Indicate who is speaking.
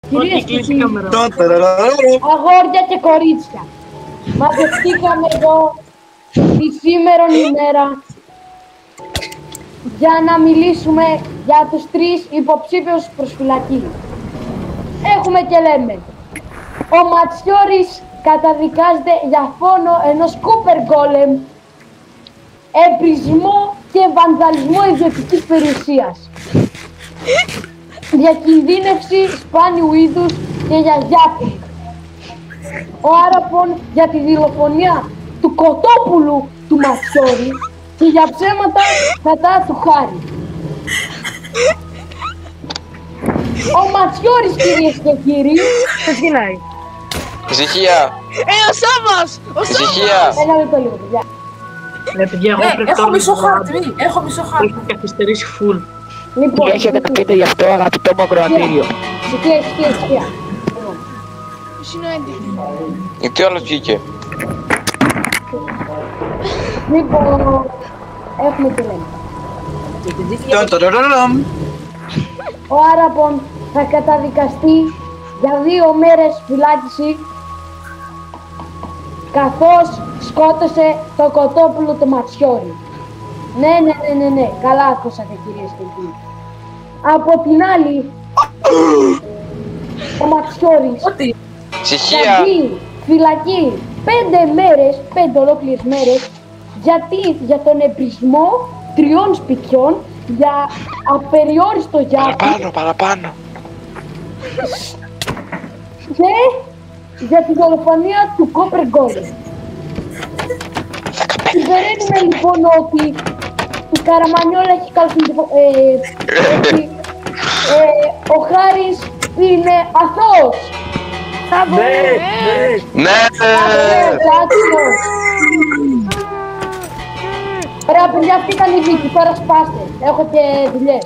Speaker 1: Κυρίες και κύριοι,
Speaker 2: αγόρια και κορίτσια, μαζευτήκαμε εδώ τη σήμερον ημέρα για να μιλήσουμε για τους 3 υποψήφιους προς φυλακή. Έχουμε και λέμε, ο Ματσιώρης καταδικάζεται για φόνο ενός Κούπερ Γκόλεμ, εμπρισμό και βανδαλισμό ιδιωτικής περιουσίας, διακινδύνευση σπάνιου είδους και για γιάπη. Ο Άραπον για τη δολοφονία του κοτόπουλου του Ματσιώρη και για ψέματα κατά του Χάρη. Ο Ματσιώρης, κυρίες και κύριοι,
Speaker 1: πώς γυρνάει.
Speaker 3: Ησυχία!
Speaker 4: Ο Σάββας! Ο
Speaker 3: Ησυχία!
Speaker 2: Ένα λεπτό λίγο, παιδιά.
Speaker 1: Ναι, παιδιά, εγώ πρέπει
Speaker 4: Έχω μισό χάρτη, έχω μισό χάρτη.
Speaker 1: Έχω καθυστερήσει φουλ.
Speaker 2: Λοιπόν,
Speaker 5: Τι έχετε να πείτε γι' αυτό, αγαπητό μου ακροατήριο?
Speaker 2: ησυχία.
Speaker 4: Ποιος είναι ο Έντι?
Speaker 3: Γιατί όλος βγήκε.
Speaker 2: Λοιπόν, έχουμε και λέμε. Ο Άραπον θα καταδικαστεί για 2 μέρες φυλάκιση καθώς σκότωσε το κοτόπουλο του Ματσιώρη. Ναι, καλά ακούσατε, κυρίες και κύριοι. Από την άλλη, ο Ματσιώρης
Speaker 3: Ησυχία!
Speaker 2: θα μπει φυλακή 5 μέρες, 5 ολόκληρες μέρες, για τον εμπρισμό 3 σπιτιών, για απεριόριστο γιάπη
Speaker 3: Παραπάνω.
Speaker 2: και για τη δολοφονία του Κόπερ Γκόλεμ. Συμπεραίνουμε λοιπόν ότι η Καραμανιόλα έχει ότι ο Χάρης είναι αθώος.
Speaker 3: Ναι!
Speaker 2: Ωραία παιδιά, αυτή ήταν η δίκη, τώρα σπάστε. Έχω και δουλειές.